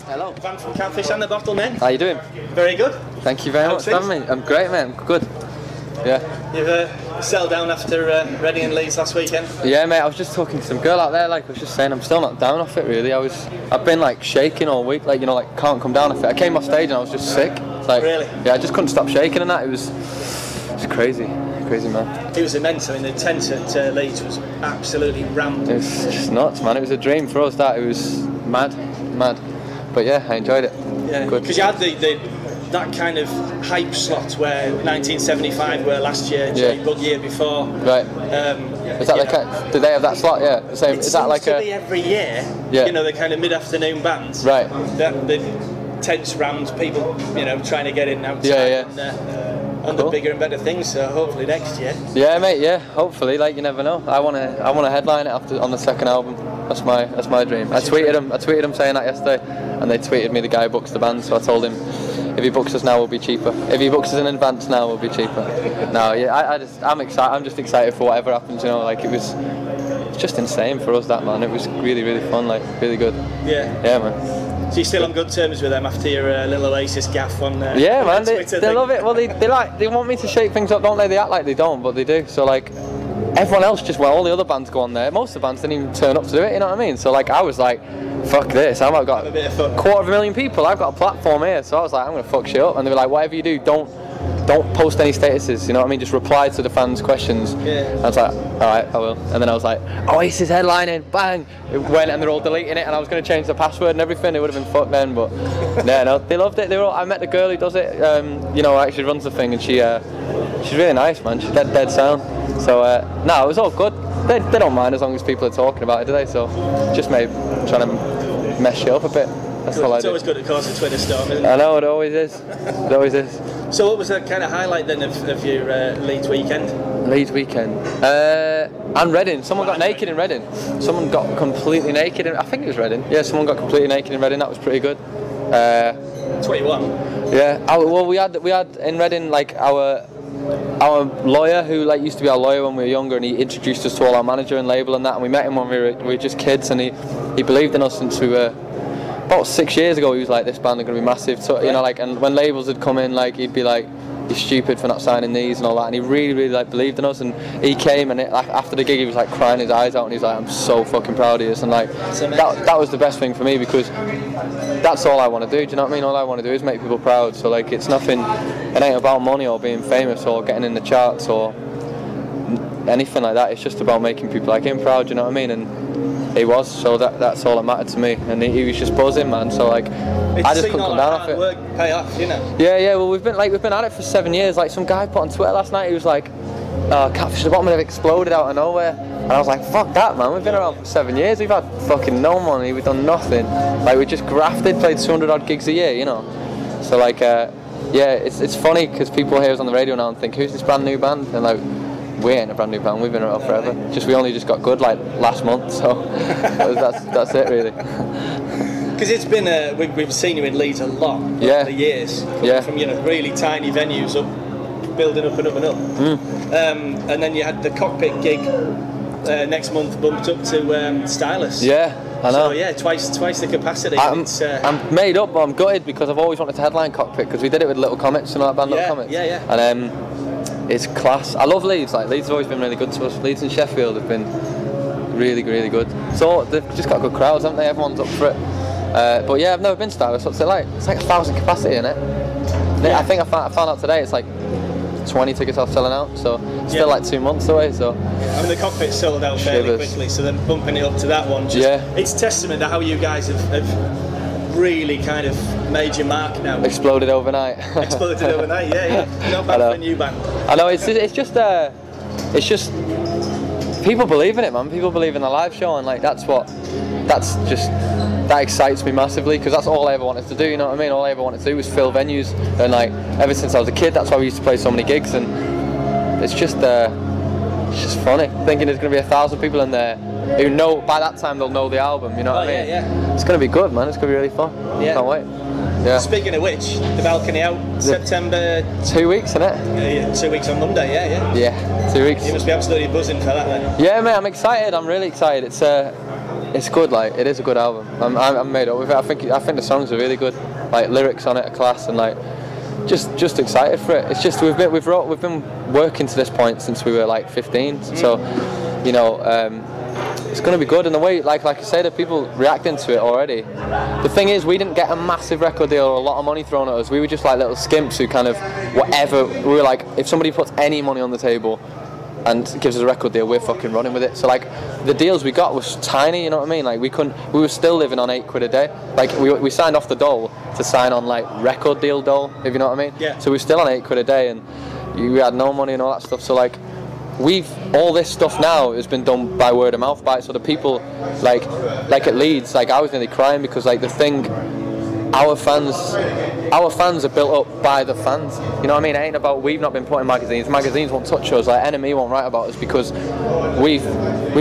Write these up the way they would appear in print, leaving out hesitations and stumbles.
Hello. Van from Catfish and the Bottlemen. How you doing? Very good. Thank you very much for having me. I'm great, mate. I'm good. Yeah. You've settled down after Reading and Leeds last weekend? Yeah, mate. I was just talking to some girl out there. Like, I was just saying, I'm still not down off it. Really, I've been like shaking all week. Like, you know, like can't come down off it. I came off stage and I was just sick. Like, really? Yeah, I just couldn't stop shaking and that. It was crazy, crazy, man. It was immense. I mean, the tent at Leeds was absolutely rammed. It was just nuts, man. It was a dream for us. That it was mad. But yeah, I enjoyed it. Yeah, because you had that kind of hype slot where 1975 were last year, Bug year before. Right. Is that do they have that slot? Yeah. The same. Is that like to be every year? Yeah. You know, the kind of mid-afternoon bands. Right. The tents rammed, people, you know, trying to get in outside. Yeah. And the bigger and better things. So hopefully next year. Yeah, mate. Yeah. Hopefully, like you never know. I want to headline it on the second album. That's my dream. I tweeted him saying that yesterday, and they tweeted me the guy who books the band. So I told him, if he books us now, we'll be cheaper. If he books us in advance now, we'll be cheaper. No, yeah, I'm excited. I'm just excited for whatever happens. You know, like it's just insane for us, that, man. It was really, really fun, like really good. Yeah. Yeah, man. So you're still on good terms with them after your little Oasis gaff on yeah, man. Twitter they love it. Well, they want me to shake things up, don't they? They act like they don't, but they do. So like, everyone else all the other bands go on there. Most of the bands didn't even turn up to do it. You know what I mean? So like, I was like, fuck this. I've got a 250,000 people. I've got a platform here. So I was like, I'm gonna fuck shit up. And they were like, whatever you do, don't post any statuses. You know what I mean? Just reply to the fans' questions. Yeah. And I was like, all right, I will. And then I was like, Oasis headlining, bang! It went, and they're all deleting it. And I was gonna change the password and everything. It would have been fucked then, but yeah, no, they loved it. I met the girl who does it. You know, actually runs the thing, and she's really nice, man. She's dead sound. So no, it was all good. They don't mind as long as people are talking about it, do they? So just maybe trying to mess shit up a bit. That's all I do. It's always good to cause a Twitter storm, isn't it? I know, it always is. It always is. So what was the kind of highlight then of your Leeds weekend? Leeds weekend. And Reading. Someone got naked in Reading. Someone got completely naked I think it was Reading. Yeah, someone got completely naked in Reading. That was pretty good. 21. Yeah. Well, we had in Reading like our lawyer who like used to be our lawyer when we were younger, and he introduced us to all our manager and label and that, and we met him when we were just kids, and he believed in us since we were about 6 years ago. He was like, this band are going to be massive, so, you know, like, and when labels had come in, like, he'd be like, you're stupid for not signing these and all that, and he really like believed in us, and he came, and after the gig he was like crying his eyes out, and he's like, I'm so fucking proud of you, and like that was the best thing for me, because that's all I want to do. Do you know what I mean? All I want to do is make people proud. So like, it ain't about money or being famous or getting in the charts or anything like that. It's just about making people like him proud. Do you know what I mean? And he was, so that's all that mattered to me, and he was just buzzing, man. So like, I just couldn't come down off it. Work pay off, you know. Yeah. Well, we've been at it for 7 years. Like, some guy put on Twitter last night, he was like, Catfish and the Bottlemen have exploded out of nowhere. And I was like, fuck that, man. We've been around for 7 years. We've had fucking no money. We've done nothing. Like, we just grafted, played 200 odd gigs a year, you know. So like, yeah, it's funny because people hear us on the radio now and think, who's this brand new band? And like, we ain't a brand new band. We've been around forever. We only just got good like last month. So that's it really. Because it's been we've seen you in Leeds a lot over the years. From, you know, really tiny venues up, building up and up and up. And then you had the Cockpit gig next month, bumped up to Stylus. Yeah, I know. So yeah, twice the capacity. I'm made up, but I'm gutted because I've always wanted to headline Cockpit, because we did it with Little Comets, you know that band, Little Comets. Yeah. And it's class. I love Leeds. Like, Leeds have always been really good to us. Leeds and Sheffield have been really good. So they've just got good crowds, haven't they? Everyone's up for it. But yeah, I've never been Stylus. What's it like? It's like 1,000 capacity in it. I think I found out today it's like 20 tickets off selling out, so still like 2 months away. So I mean, the Cockpit sold out fairly quickly, so then bumping it up to that one, it's testament to how you guys have really kind of made your mark now. Exploded overnight. Yeah. Not bad for a new band. I know, it's just people believe in it, man. People believe in the live show, and like that excites me massively, because that's all I ever wanted to do, you know what I mean? All I ever wanted to do was fill venues, and like ever since I was a kid, that's why we used to play so many gigs, and it's just funny thinking there's going to be 1,000 people in there who know, by that time they'll know the album, you know what I mean? Yeah. It's going to be good, man. It's going to be really fun. Yeah. Can't wait. Yeah. Speaking of which, the balcony out September. 2 weeks, isn't it? Yeah, 2 weeks on Monday. Yeah. 2 weeks. You must be absolutely buzzing for that then. Yeah, mate. I'm excited. I'm really excited. it's good. Like, it is a good album. I'm made up with it. I think the songs are really good. Like, lyrics on it are class, and like, just excited for it. It's just we've been working to this point since we were like 15. So, you know, it's going to be good. And the way, like I say, the people reacting to it already. The thing is, we didn't get a massive record deal or a lot of money thrown at us. We were just like little skimps who kind of whatever. We were like, if somebody puts any money on the table and gives us a record deal, we're fucking running with it. So like, the deals we got was tiny, you know what I mean? Like, we were still living on £8 a day. Like, we signed off the dole to sign on like record deal dole, if you know what I mean? Yeah. So we're still on £8 a day, and we had no money and all that stuff. So like, all this stuff now has been done by word of mouth, so the people like at Leeds, like I was nearly crying because like the thing, our fans are built up by the fans, you know what I mean? It ain't about, we've not been put in magazines won't touch us, like NME won't write about us because we've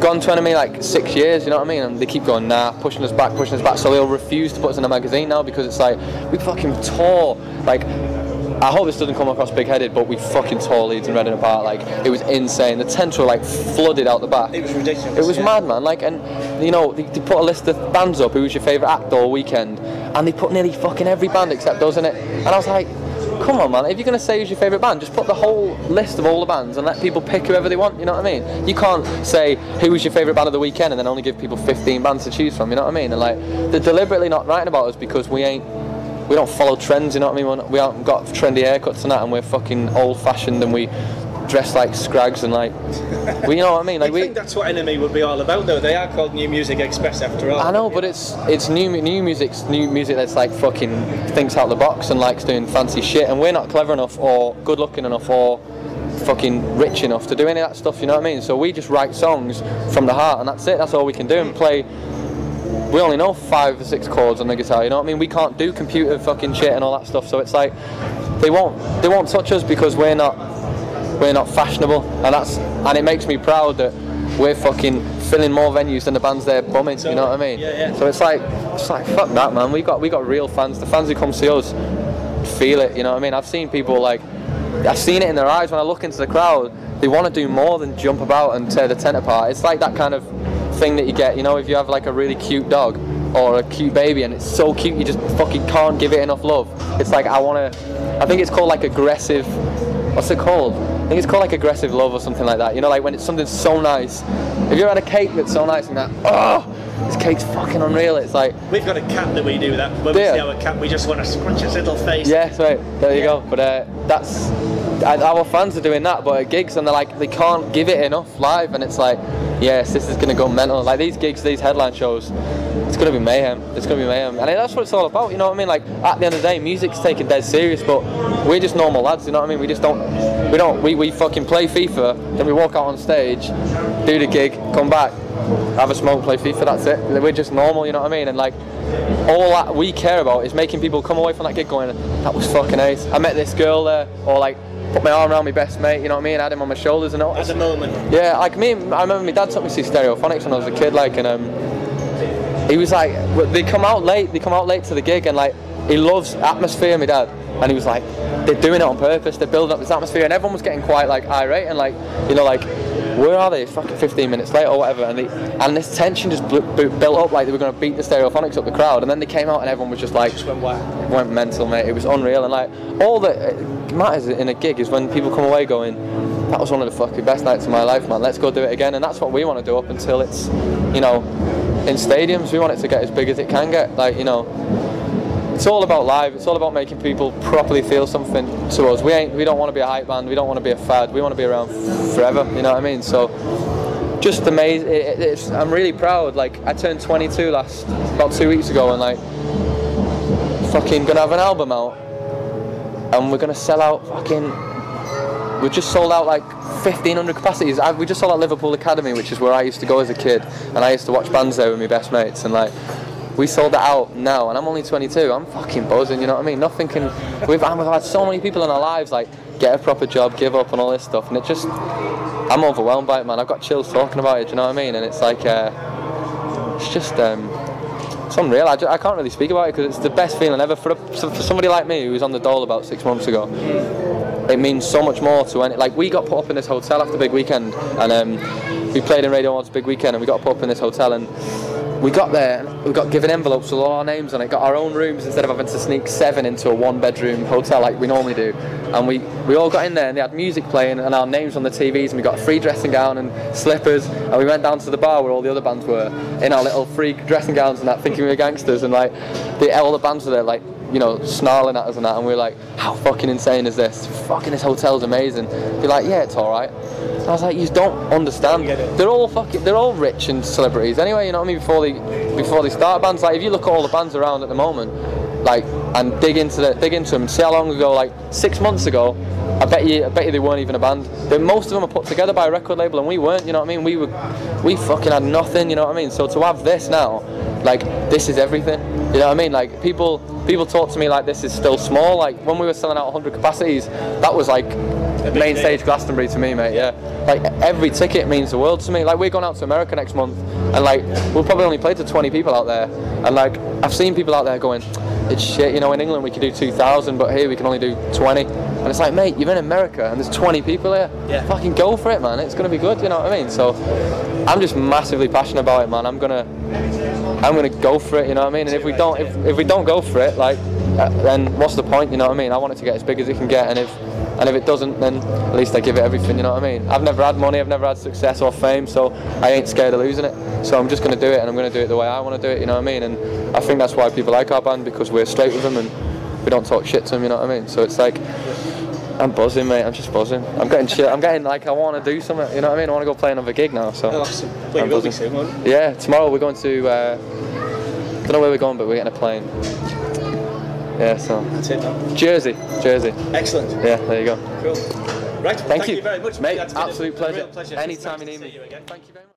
gone to NME like 6 years, you know what I mean? And they keep going, nah, pushing us back, so they'll refuse to put us in a magazine now because it's like, we fucking tore, like, I hope this doesn't come across big-headed, but we fucking tore Leeds and Reading apart. Like, it was insane. The tents were like flooded out the back. It was ridiculous. It was mad, man. Like, and you know, they put a list of bands up. Who was your favourite act all weekend? And they put nearly fucking every band except us in it. And I was like, come on, man. If you're gonna say who's your favourite band, just put the whole list of all the bands and let people pick whoever they want. You know what I mean? You can't say who was your favourite band of the weekend and then only give people 15 bands to choose from. You know what I mean? And like, they're deliberately not writing about us because we don't follow trends, you know what I mean? We haven't got trendy haircuts and that, and we're fucking old-fashioned, and we dress like scrags, and like, you know what I mean? Like, I think that's what NME would be all about, though. They are called New Music Express after all. I know, but it's new music that's like fucking thinks out the box and likes doing fancy shit, and we're not clever enough or good-looking enough or fucking rich enough to do any of that stuff, you know what I mean? So we just write songs from the heart, and that's it. That's all we can do, and play. We only know 5 or 6 chords on the guitar, you know what I mean? We can't do computer fucking shit and all that stuff, so it's like they won't touch us because we're not fashionable, and it makes me proud that we're fucking filling more venues than the bands they're bumming, you know what I mean? Yeah. So it's like fuck that, man. We got real fans. The fans who come see us feel it, you know what I mean? I've seen people like, I've seen it in their eyes when I look into the crowd. They want to do more than jump about and tear the tent apart. It's like that kind of thing that you get, you know, if you have like a really cute dog or a cute baby and it's so cute you just fucking can't give it enough love. It's like, I think it's called like aggressive, what's it called? I think it's called like aggressive love or something like that, you know, like when it's something so nice. Have you ever had a cake that's so nice and that, oh, this cake's fucking unreal? It's like, we've got a cat that we do that. When we see our cat, we just want to scrunch its little face. Yeah, right, there you go. But that's, our fans are doing that, but at gigs, and they're like, they can't give it enough live, and it's like, yes, this is going to go mental. Like, these gigs, these headline shows, it's going to be mayhem. It's going to be mayhem. And that's what it's all about, you know what I mean? Like, at the end of the day, music's taken dead serious, but we're just normal lads, you know what I mean? We fucking play FIFA, then we walk out on stage, do the gig, come back, have a smoke, play FIFA, that's it. We're just normal, you know what I mean? And like, all that we care about is making people come away from that gig going, that was fucking ace. I met this girl there, or like, put my arm around my best mate, you know what I mean? Had him on my shoulders and all. At the moment. Yeah, like me, I remember my dad took me to see Stereophonics when I was a kid, like, and he was like, they come out late to the gig, and like, he loves atmosphere, my dad, and he was like, they're doing it on purpose, they're building up this atmosphere, and everyone was getting quite like irate, and like, you know, like, where are they? It's fucking 15 minutes late or whatever, and this tension just built up, like they were going to beat the Stereophonics up the crowd, and then they came out and everyone was just like, went mental, mate. It was unreal, and like, all that matters in a gig is when people come away going, that was one of the fucking best nights of my life, man, let's go do it again. And that's what we want to do up until it's, you know, in stadiums. We want it to get as big as it can get, like, you know, it's all about live, it's all about making people properly feel something to us. We don't want to be a hype band, we don't want to be a fad, we want to be around forever, you know what I mean? So, just amazing. I'm really proud. Like, I turned 22 about 2 weeks ago, and like, fucking gonna have an album out, and we're gonna sell out we just sold out like 1,500 capacities. We just sold out Liverpool Academy, which is where I used to go as a kid, and I used to watch bands there with my best mates, and like, we sold that out now, and I'm only 22. I'm fucking buzzing, you know what I mean? Nothing can. We've had so many people in our lives like get a proper job, give up, and all this stuff, and it just, I'm overwhelmed by it, man. I've got chills talking about it, do you know what I mean? And it's like, it's just, it's unreal. I can't really speak about it because it's the best feeling ever for somebody like me who was on the dole about 6 months ago. It means so much more to any. Like, we got put up in this hotel after Big Weekend, and we played in Radio 1's Big Weekend, and we got put up in this hotel, and we got there, and we got given envelopes with all our names on it, got our own rooms instead of having to sneak 7 into a 1-bedroom hotel like we normally do. And we all got in there, and they had music playing and our names on the TVs, and we got a free dressing gown and slippers, and we went down to the bar where all the other bands were in our little free dressing gowns and that, thinking we were gangsters, and like all the bands were there like, you know, snarling at us and that, and we were like, how fucking insane is this? Fucking this hotel's amazing. They're like, yeah, it's alright. I was like, you don't understand. They're all rich and celebrities anyway, you know what I mean, before they start bands. Like, if you look at all the bands around at the moment, like, and dig into them, see how long ago, like 6 months ago, I bet you they weren't even a band. Most of them are put together by a record label, and we weren't, you know what I mean? We fucking had nothing, you know what I mean? So to have this now, like, this is everything, you know what I mean? Like, people talk to me like this is still small. Like, when we were selling out 100 capacities, that was like main stage Glastonbury to me, mate. Yeah, like every ticket means the world to me. Like, we're going out to America next month, and like we'll probably only play to 20 people out there, and like I've seen people out there going, it's shit, you know, in England we can do 2,000, but here we can only do 20. And it's like, mate, you're in America and there's 20 people here. Yeah. Fucking go for it, man. It's gonna be good, you know what I mean? So I'm just massively passionate about it, man. I'm gonna go for it, you know what I mean? And if we don't go for it, like, then what's the point, you know what I mean? I want it to get as big as it can get, and if it doesn't, then at least I give it everything, you know what I mean? I've never had money, I've never had success or fame, so I ain't scared of losing it. So I'm just going to do it, and I'm going to do it the way I want to do it, you know what I mean? And I think that's why people like our band, because we're straight with them and we don't talk shit to them, you know what I mean? So it's like, I'm buzzing, mate. I'm just buzzing. I'm getting shit. I'm getting like, I want to do something, you know what I mean? I want to go play another gig now, so. Awesome. Well, you will be soon, won't you? Yeah, tomorrow we're going to, don't know where we're going, but we're getting a plane. Yeah, so. That's it, man. Jersey. Excellent. Yeah, there you go. Cool. Right, thank you very much, mate. Absolute pleasure. Anytime you need me. Thank you very much.